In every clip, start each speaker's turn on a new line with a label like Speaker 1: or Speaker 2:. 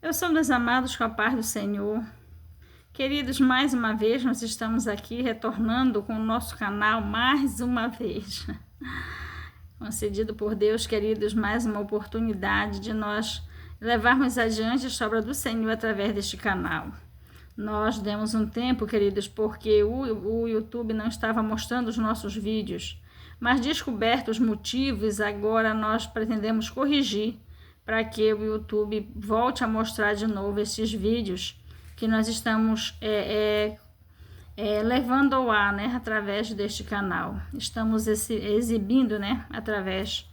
Speaker 1: Eu sou dos amados com a paz do Senhor. Queridos, mais uma vez nós estamos aqui retornando com o nosso canal mais uma vez. Concedido por Deus, queridos, mais uma oportunidade de nós levarmos adiante a obra do Senhor através deste canal. Nós demos um tempo, queridos, porque o YouTube não estava mostrando os nossos vídeos, mas descobertos os motivos, agora nós pretendemos corrigir para que o YouTube volte a mostrar de novo esses vídeos que nós estamos levando ao ar, né, através deste canal. Estamos exibindo, né, através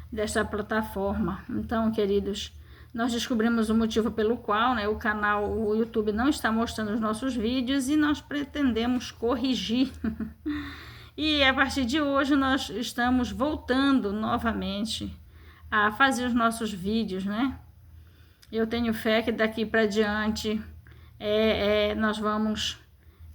Speaker 1: desta plataforma. Então, queridos, nós descobrimos o motivo pelo qual, né, o YouTube não está mostrando os nossos vídeos e nós pretendemos corrigir. E a partir de hoje nós estamos voltando novamente a fazer os nossos vídeos, né? Eu tenho fé que daqui para diante nós vamos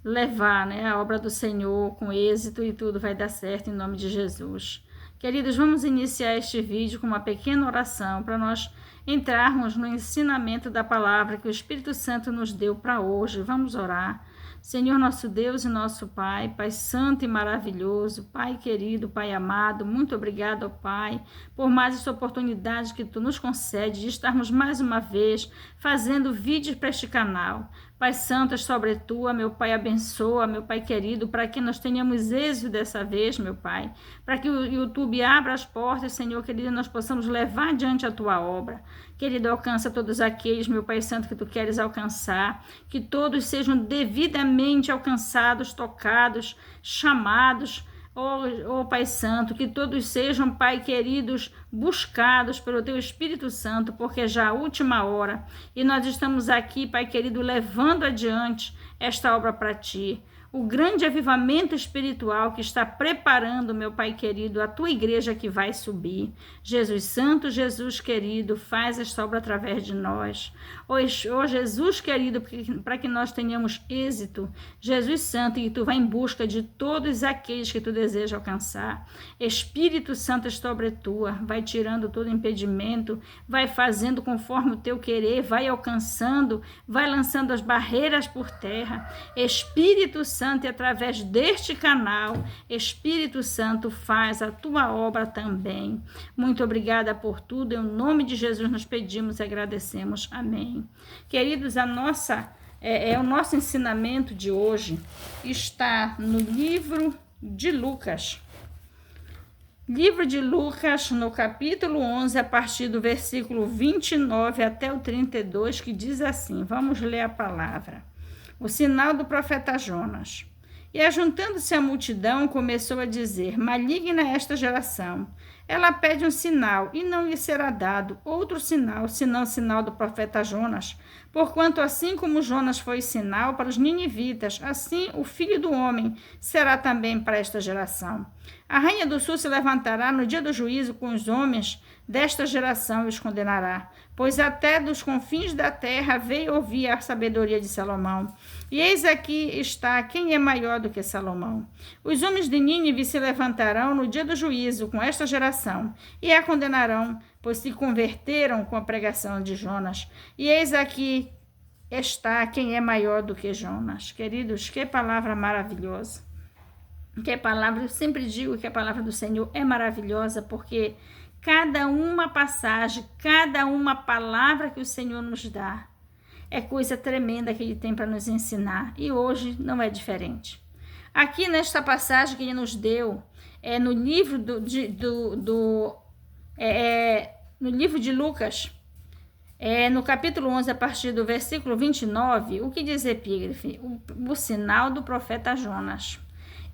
Speaker 1: levar, né, a obra do Senhor com êxito e tudo vai dar certo em nome de Jesus. Queridos, vamos iniciar este vídeo com uma pequena oração para nós entrarmos no ensinamento da palavra que o Espírito Santo nos deu para hoje. Vamos orar. Senhor, nosso Deus e nosso Pai, Pai santo e maravilhoso, Pai querido, Pai amado, muito obrigado, ó Pai, por mais essa oportunidade que Tu nos concede de estarmos mais uma vez fazendo vídeos para este canal. Pai santo, é sobre Tua, meu Pai, abençoa, meu Pai querido, para que nós tenhamos êxito dessa vez, meu Pai, para que o YouTube abra as portas, Senhor querido, e nós possamos levar adiante a Tua obra. Querido, alcança todos aqueles, meu Pai santo, que Tu queres alcançar, que todos sejam devidamente alcançados, tocados, chamados, ó Pai Santo, que todos sejam, Pai queridos, buscados pelo Teu Espírito Santo, porque já é a última hora, e nós estamos aqui, Pai querido, levando adiante esta obra para Ti. O grande avivamento espiritual que está preparando, meu Pai querido, a Tua igreja que vai subir. Jesus Santo, Jesus querido, faz esta obra através de nós. Ó Jesus querido, para que nós tenhamos êxito. Jesus Santo, e Tu vai em busca de todos aqueles que Tu deseja alcançar. Espírito Santo, sobre Tua, vai tirando todo impedimento, vai fazendo conforme o Teu querer, vai alcançando, vai lançando as barreiras por terra. Espírito Santo, e através deste canal, Espírito Santo, faz a Tua obra também. Muito obrigada por tudo, em nome de Jesus nós pedimos e agradecemos. Amém. Queridos, o nosso ensinamento de hoje está no livro de Lucas. Livro de Lucas, no capítulo 11, a partir do versículo 29 até o 32, que diz assim, vamos ler a palavra. O sinal do profeta Jonas. E ajuntando-se a multidão, começou a dizer, maligna esta geração. Ela pede um sinal, e não lhe será dado outro sinal, senão o sinal do profeta Jonas. Porquanto assim como Jonas foi sinal para os ninivitas, assim o Filho do Homem será também para esta geração. A rainha do sul se levantará no dia do juízo com os homens desta geração e os condenará, pois até dos confins da terra veio ouvir a sabedoria de Salomão. E eis aqui está quem é maior do que Salomão. Os homens de Nínive se levantarão no dia do juízo com esta geração e a condenarão, pois se converteram com a pregação de Jonas. E eis aqui está quem é maior do que Jonas. Queridos, que palavra maravilhosa. Que palavra, eu sempre digo que a palavra do Senhor é maravilhosa, porque cada uma passagem, cada uma palavra que o Senhor nos dá, é coisa tremenda que Ele tem para nos ensinar. E hoje não é diferente. Aqui nesta passagem que Ele nos deu, no livro no livro de Lucas, no capítulo 11, a partir do versículo 29, o que diz epígrafe? O sinal do profeta Jonas.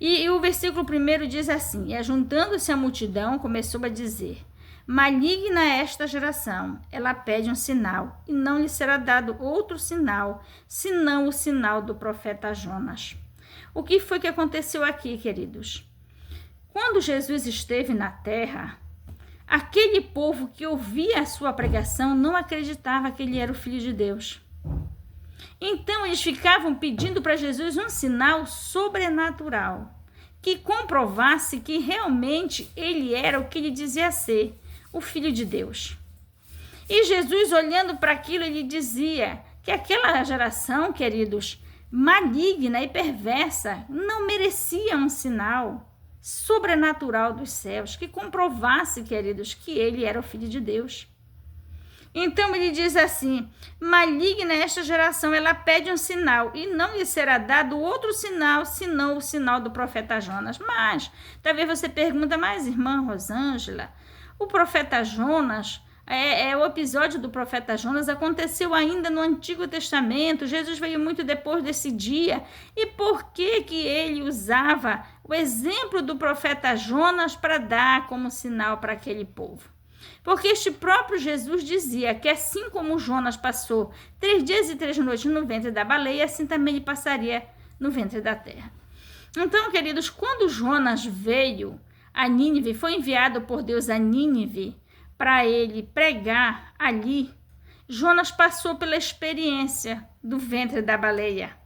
Speaker 1: E o versículo 1 diz assim, e ajuntando-se a multidão, começou a dizer, maligna é esta geração, ela pede um sinal, e não lhe será dado outro sinal, senão o sinal do profeta Jonas. O que foi que aconteceu aqui, queridos? Quando Jesus esteve na terra, aquele povo que ouvia a sua pregação não acreditava que ele era o Filho de Deus. Então eles ficavam pedindo para Jesus um sinal sobrenatural, que comprovasse que realmente ele era o que ele dizia ser, o Filho de Deus. E Jesus, olhando para aquilo, ele dizia que aquela geração, queridos, maligna e perversa, não merecia um sinal sobrenatural dos céus que comprovasse, queridos, que ele era o Filho de Deus. Então ele diz assim: maligna é esta geração, ela pede um sinal, e não lhe será dado outro sinal, senão o sinal do profeta Jonas. Mas, talvez você pergunta, mas irmã Rosângela, o profeta Jonas, o episódio do profeta Jonas aconteceu ainda no Antigo Testamento, Jesus veio muito depois desse dia, e por que ele usava o exemplo do profeta Jonas para dar como sinal para aquele povo? Porque este próprio Jesus dizia que assim como Jonas passou 3 dias e 3 noites no ventre da baleia, assim também ele passaria no ventre da terra. Então, queridos, quando Jonas veio a Nínive, foi enviado por Deus a Nínive para ele pregar ali, Jonas passou pela experiência do ventre da baleia.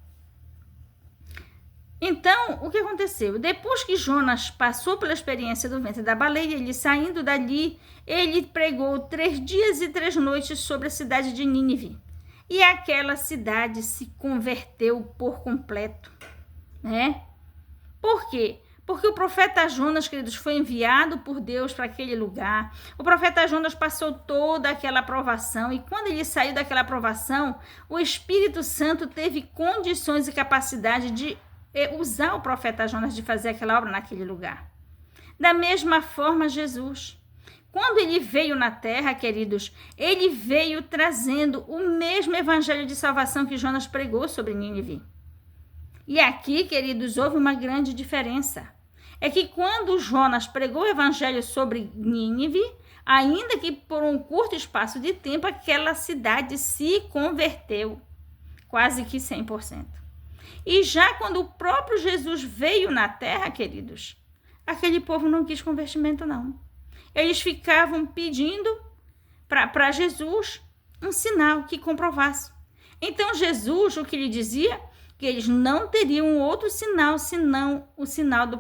Speaker 1: Então, o que aconteceu? Depois que Jonas passou pela experiência do ventre da baleia, ele saindo dali, ele pregou 3 dias e 3 noites sobre a cidade de Nínive. E aquela cidade se converteu por completo, né? Por quê? Porque o profeta Jonas, queridos, foi enviado por Deus para aquele lugar. O profeta Jonas passou toda aquela provação, e quando ele saiu daquela provação, o Espírito Santo teve condições e capacidade de usar o profeta Jonas de fazer aquela obra naquele lugar. Da mesma forma, Jesus, quando ele veio na terra, queridos, ele veio trazendo o mesmo evangelho de salvação que Jonas pregou sobre Nínive. E aqui, queridos, houve uma grande diferença. É que quando Jonas pregou o evangelho sobre Nínive, ainda que por um curto espaço de tempo, aquela cidade se converteu, quase que 100%. E já quando o próprio Jesus veio na terra, queridos, aquele povo não quis convertimento, não. Eles ficavam pedindo para Jesus um sinal que comprovasse. Então Jesus, o que lhe dizia? Que eles não teriam outro sinal senão o sinal do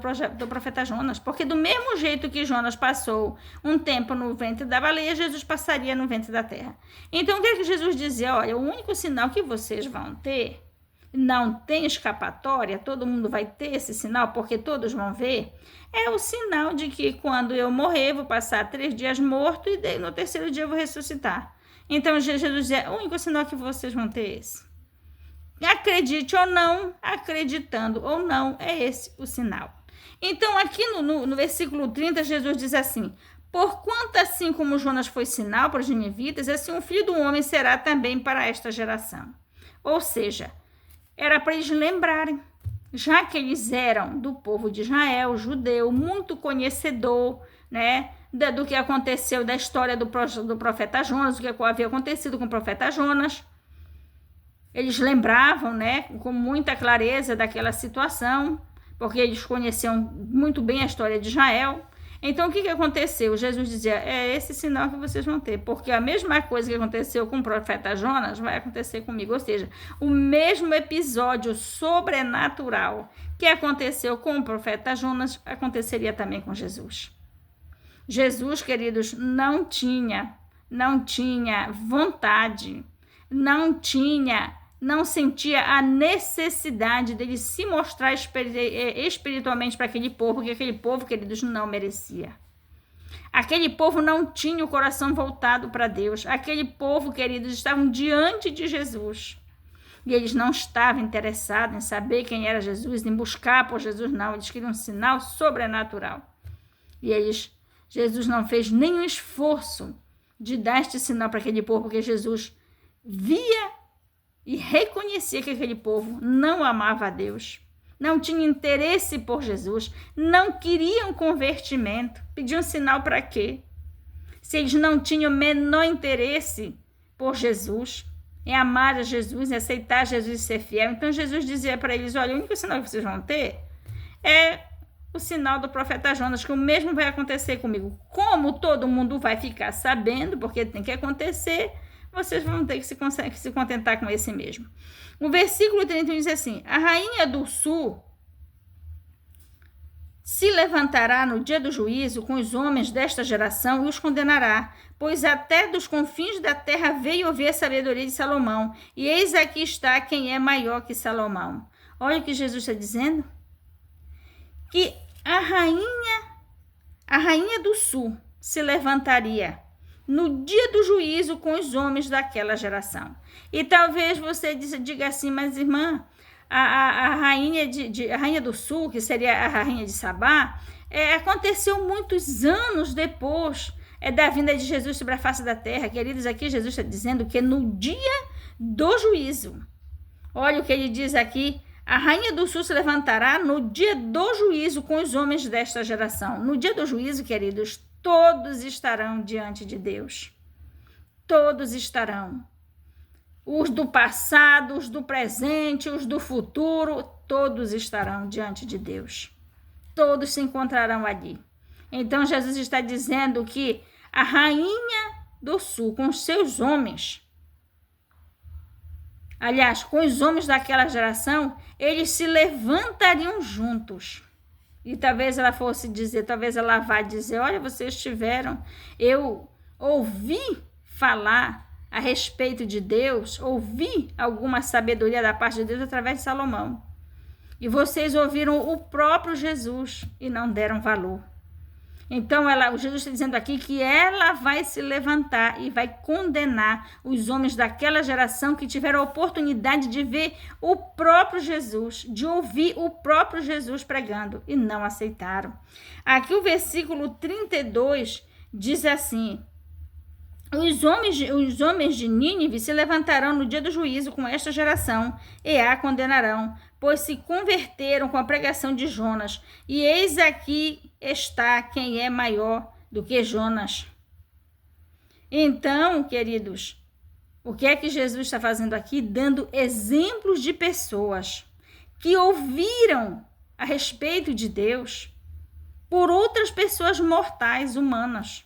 Speaker 1: profeta Jonas, porque do mesmo jeito que Jonas passou um tempo no ventre da baleia, Jesus passaria no ventre da terra. Então o que Jesus dizia? Olha, o único sinal que vocês vão ter, não tem escapatória, todo mundo vai ter esse sinal, porque todos vão ver, é o sinal de que quando eu morrer, vou passar 3 dias morto e no 3º dia eu vou ressuscitar. Então Jesus dizia, o único sinal que vocês vão ter é esse. Acredite ou não, acreditando ou não, é esse o sinal. Então, aqui no versículo 30, Jesus diz assim: porquanto assim como Jonas foi sinal para os ninivitas, assim o Filho do Homem será também para esta geração. Ou seja, era para eles lembrarem, já que eles eram do povo de Israel, judeu, muito conhecedor, né, do que aconteceu, da história do profeta Jonas, o que havia acontecido com o profeta Jonas. Eles lembravam, né, com muita clareza daquela situação, porque eles conheciam muito bem a história de Israel. Então, o que aconteceu? Jesus dizia, é esse sinal que vocês vão ter, porque a mesma coisa que aconteceu com o profeta Jonas vai acontecer comigo. Ou seja, o mesmo episódio sobrenatural que aconteceu com o profeta Jonas aconteceria também com Jesus. Jesus, queridos, não tinha vontade, não sentia a necessidade dele se mostrar espiritualmente para aquele povo, porque aquele povo, queridos, não merecia. Aquele povo não tinha o coração voltado para Deus. Aquele povo, queridos, estavam diante de Jesus. E eles não estavam interessados em saber quem era Jesus, em buscar por Jesus, não. Eles queriam um sinal sobrenatural. E Jesus não fez nenhum esforço de dar este sinal para aquele povo, porque Jesus via e reconhecia que aquele povo não amava a Deus, não tinha interesse por Jesus, não queriam convertimento. Pediam sinal para quê? Se eles não tinham o menor interesse por Jesus, em amar a Jesus, em aceitar Jesus e ser fiel. Então Jesus dizia para eles, olha, o único sinal que vocês vão ter é o sinal do profeta Jonas, que o mesmo vai acontecer comigo. Como todo mundo vai ficar sabendo, porque tem que acontecer, vocês vão ter que se contentar com esse mesmo. O versículo 31 diz assim, a rainha do sul se levantará no dia do juízo com os homens desta geração e os condenará, pois até dos confins da terra veio ouvir a sabedoria de Salomão, e eis aqui está quem é maior que Salomão. Olha o que Jesus está dizendo, que a rainha do sul se levantaria no dia do juízo com os homens daquela geração. E talvez você diga assim, mas irmã, a rainha do sul, que seria a rainha de Sabá, aconteceu muitos anos depois da vinda de Jesus sobre a face da terra. Queridos, aqui Jesus está dizendo que no dia do juízo, olha o que ele diz aqui, a rainha do sul se levantará no dia do juízo com os homens desta geração. No dia do juízo, queridos, todos estarão diante de Deus. Todos estarão. Os do passado, os do presente, os do futuro, todos estarão diante de Deus. Todos se encontrarão ali. Então, Jesus está dizendo que a rainha do sul, com os seus homens, aliás, com os homens daquela geração, eles se levantariam juntos. E talvez ela fosse dizer, talvez ela vá dizer, olha, vocês tiveram, eu ouvi falar a respeito de Deus, ouvi alguma sabedoria da parte de Deus através de Salomão. E vocês ouviram o próprio Jesus e não deram valor. Então, o Jesus está dizendo aqui que ela vai se levantar e vai condenar os homens daquela geração que tiveram a oportunidade de ver o próprio Jesus, de ouvir o próprio Jesus pregando e não aceitaram. Aqui o versículo 32 diz assim: os homens de Nínive se levantarão no dia do juízo com esta geração e a condenarão, pois se converteram com a pregação de Jonas. E eis aqui está quem é maior do que Jonas. Então, queridos, o que é que Jesus está fazendo aqui? Dando exemplos de pessoas que ouviram a respeito de Deus por outras pessoas mortais, humanas,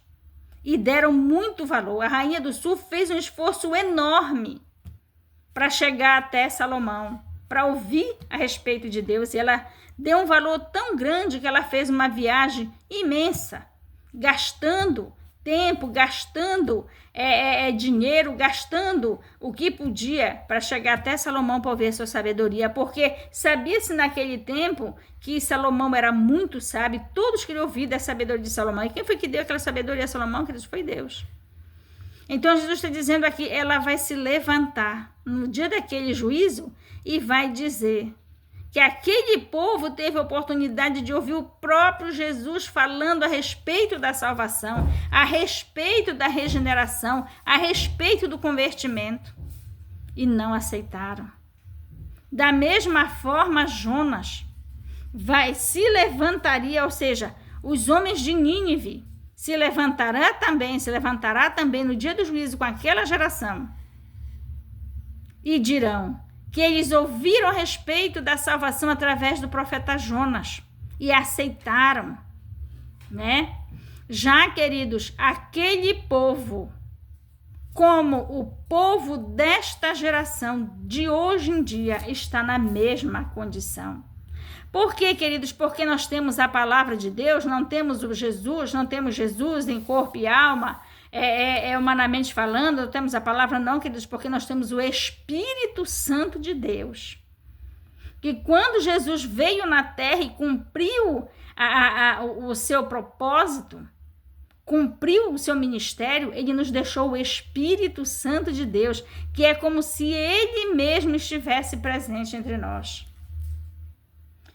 Speaker 1: e deram muito valor. A rainha do sul fez um esforço enorme para chegar até Salomão, para ouvir a respeito de Deus, e ela deu um valor tão grande que ela fez uma viagem imensa, gastando tempo, gastando dinheiro, gastando o que podia para chegar até Salomão para ouvir a sua sabedoria, porque sabia-se naquele tempo que Salomão era muito sábio, todos queriam ouvir da sabedoria de Salomão. E quem foi que deu aquela sabedoria a Salomão? Que foi Deus. Então Jesus está dizendo aqui, ela vai se levantar no dia daquele juízo e vai dizer que aquele povo teve a oportunidade de ouvir o próprio Jesus falando a respeito da salvação, a respeito da regeneração, a respeito do convertimento, e não aceitaram. Da mesma forma, Jonas se levantaria, ou seja, os homens de Nínive se levantará também no dia do juízo com aquela geração e dirão que eles ouviram a respeito da salvação através do profeta Jonas e aceitaram, né? Já, queridos, aquele povo, como o povo desta geração de hoje em dia, está na mesma condição. Por quê, queridos? Porque nós temos a palavra de Deus, não temos o Jesus, não temos Jesus em corpo e alma, humanamente falando, não temos a palavra, não, queridos, porque nós temos o Espírito Santo de Deus. Que quando Jesus veio na terra e cumpriu o seu propósito, cumpriu o seu ministério, ele nos deixou o Espírito Santo de Deus, que é como se ele mesmo estivesse presente entre nós.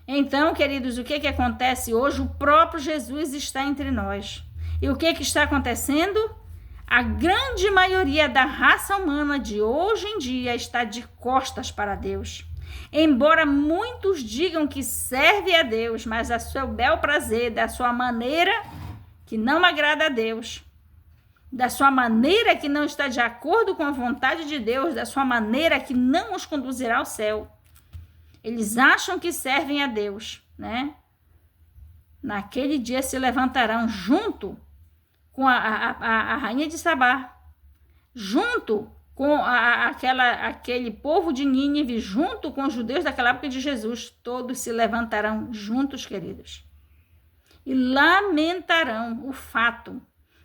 Speaker 1: Então, queridos, o que acontece hoje? O próprio Jesus está entre nós. E o que está acontecendo? A grande maioria da raça humana de hoje em dia está de costas para Deus. Embora muitos digam que serve a Deus, mas a seu bel prazer, da sua maneira que não agrada a Deus, da sua maneira que não está de acordo com a vontade de Deus, da sua maneira que não os conduzirá ao céu. Eles acham que servem a Deus, né? Naquele dia se levantarão junto com a rainha de Sabá, junto com aquele povo de Nínive, junto com os judeus daquela época de Jesus. Todos se levantarão juntos, queridos. e lamentarão o fato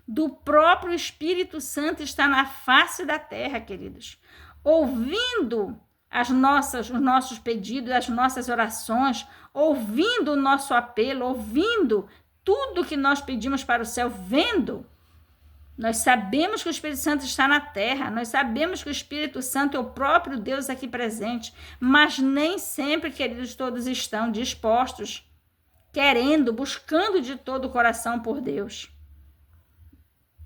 Speaker 1: do próprio Espírito Santo estar na face da terra, queridos, ouvindo os nossos pedidos, as nossas orações, ouvindo o nosso apelo, ouvindo tudo que nós pedimos para o céu, vendo. Nós sabemos que o Espírito Santo está na terra, nós sabemos que o Espírito Santo é o próprio Deus aqui presente, mas nem sempre, queridos, todos estão dispostos, querendo, buscando de todo o coração por Deus.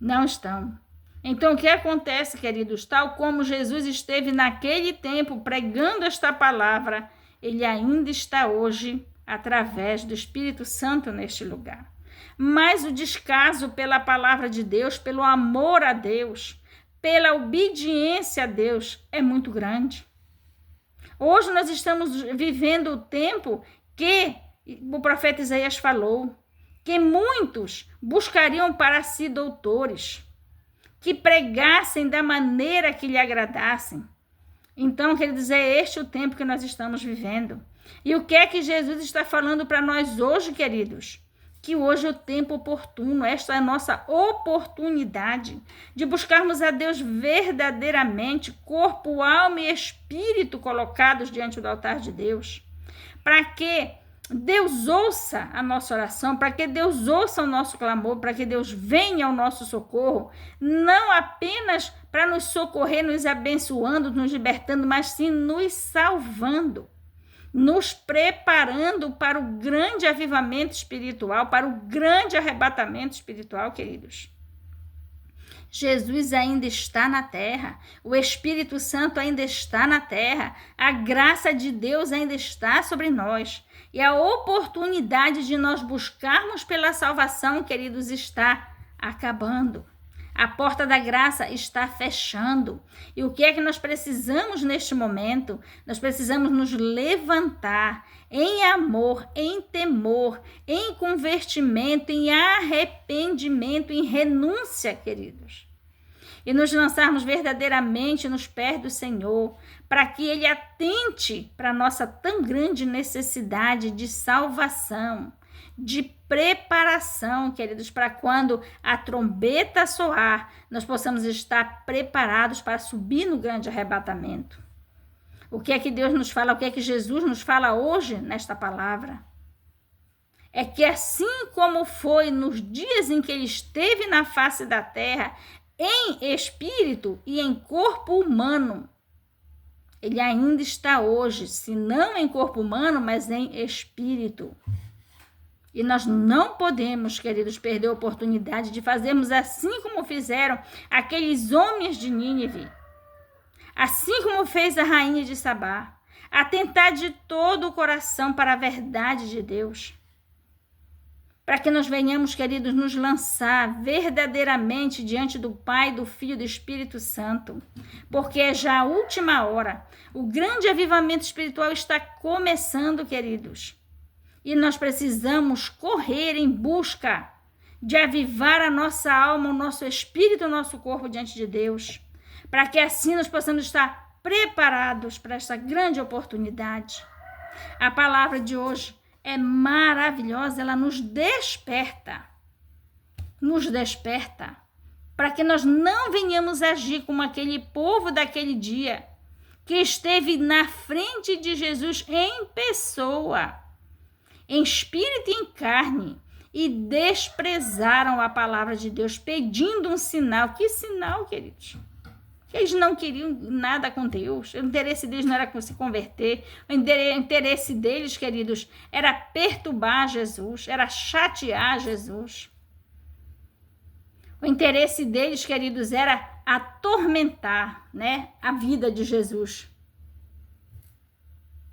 Speaker 1: Não estão. Então, o que acontece, queridos? Tal como Jesus esteve naquele tempo pregando esta palavra, ele ainda está hoje através do Espírito Santo neste lugar. Mas o descaso pela palavra de Deus, pelo amor a Deus, pela obediência a Deus é muito grande. Hoje nós estamos vivendo o tempo que o profeta Isaías falou, que muitos buscariam para si doutores, que pregassem da maneira que lhe agradassem. Então, quer dizer, este é o tempo que nós estamos vivendo. E o que é que Jesus está falando para nós hoje, queridos? Que hoje é o tempo oportuno, esta é a nossa oportunidade de buscarmos a Deus verdadeiramente, corpo, alma e espírito colocados diante do altar de Deus, para que Deus ouça a nossa oração, para que Deus ouça o nosso clamor, para que Deus venha ao nosso socorro, não apenas para nos socorrer, nos abençoando, nos libertando, mas sim nos salvando, nos preparando para o grande avivamento espiritual, para o grande arrebatamento espiritual, queridos. Jesus ainda está na terra, o Espírito Santo ainda está na terra, a graça de Deus ainda está sobre nós. E a oportunidade de nós buscarmos pela salvação, queridos, está acabando. A porta da graça está fechando. E o que é que nós precisamos neste momento? Nós precisamos nos levantar em amor, em temor, em convertimento, em arrependimento, em renúncia, queridos. E nos lançarmos verdadeiramente nos pés do Senhor, para que Ele atente para a nossa tão grande necessidade de salvação, de preparação, queridos, para quando a trombeta soar, nós possamos estar preparados para subir no grande arrebatamento. O que é que Deus nos fala, o que é que Jesus nos fala hoje nesta palavra? É que assim como foi nos dias em que Ele esteve na face da terra, em espírito e em corpo humano, Ele ainda está hoje, se não em corpo humano, mas em espírito. E nós não podemos, queridos, perder a oportunidade de fazermos assim como fizeram aqueles homens de Nínive, assim como fez a rainha de Sabá, atentar de todo o coração para a verdade de Deus, para que nós venhamos, queridos, nos lançar verdadeiramente diante do Pai, do Filho e do Espírito Santo, porque é já a última hora. O grande avivamento espiritual está começando, queridos, e nós precisamos correr em busca de avivar a nossa alma, o nosso espírito, o nosso corpo diante de Deus, para que assim nós possamos estar preparados para esta grande oportunidade. A palavra de hoje é maravilhosa, ela nos desperta para que nós não venhamos agir como aquele povo daquele dia que esteve na frente de Jesus em pessoa, em espírito e em carne, e desprezaram a palavra de Deus, pedindo um sinal. Que sinal, queridos? Eles não queriam nada com Deus, o interesse deles não era se converter, o interesse deles, queridos, era perturbar Jesus, era chatear Jesus. O interesse deles, queridos, era atormentar, né, a vida de Jesus.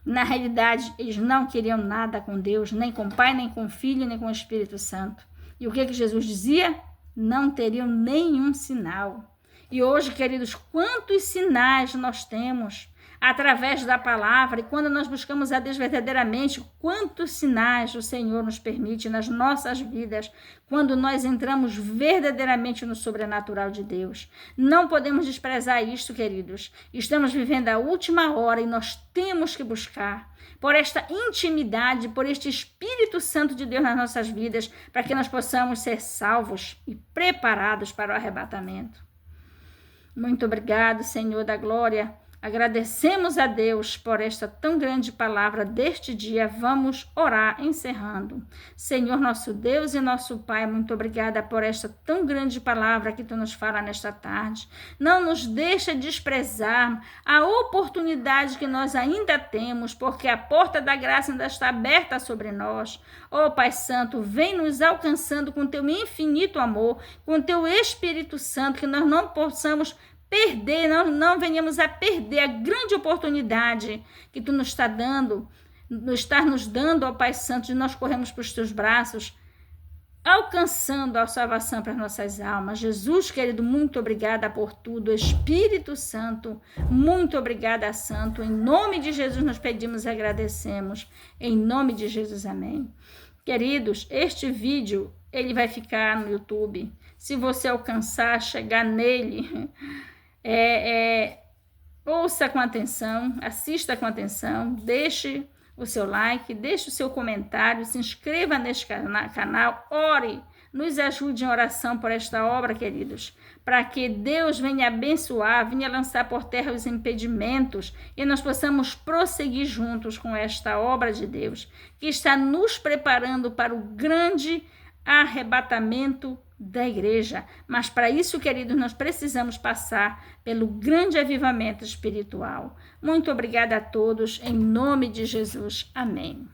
Speaker 1: Na realidade, eles não queriam nada com Deus, nem com o Pai, nem com o Filho, nem com o Espírito Santo. E o que Jesus dizia? Não teriam nenhum sinal. E hoje, queridos, quantos sinais nós temos através da palavra, e quando nós buscamos a Deus verdadeiramente, quantos sinais o Senhor nos permite nas nossas vidas, quando nós entramos verdadeiramente no sobrenatural de Deus. Não podemos desprezar isto, queridos. Estamos vivendo a última hora e nós temos que buscar por esta intimidade, por este Espírito Santo de Deus nas nossas vidas, para que nós possamos ser salvos e preparados para o arrebatamento. Muito obrigado, Senhor da glória. Agradecemos a Deus por esta tão grande palavra deste dia. Vamos orar encerrando. Senhor, nosso Deus e nosso Pai, muito obrigada por esta tão grande palavra que Tu nos fala nesta tarde. Não nos deixa desprezar a oportunidade que nós ainda temos, porque a porta da graça ainda está aberta sobre nós. Ó Pai Santo, vem nos alcançando com Teu infinito amor, com Teu Espírito Santo, que nós não possamos perder, não venhamos a perder a grande oportunidade que Tu nos está dando, nos dando, ó Pai Santo, de nós corrermos para os Teus braços, alcançando a salvação para as nossas almas. Jesus, querido, muito obrigada por tudo. Espírito Santo, muito obrigada, Santo. Em nome de Jesus nós pedimos e agradecemos. Em nome de Jesus, amém. Queridos, este vídeo, ele vai ficar no YouTube. Se você alcançar, chegar nele, ouça com atenção, assista com atenção, deixe o seu like, deixe o seu comentário, se inscreva neste canal, ore, nos ajude em oração por esta obra, queridos, para que Deus venha abençoar, venha lançar por terra os impedimentos e nós possamos prosseguir juntos com esta obra de Deus, que está nos preparando para o grande arrebatamento da igreja. Mas para isso, queridos, nós precisamos passar pelo grande avivamento espiritual. Muito obrigada a todos, em nome de Jesus. Amém.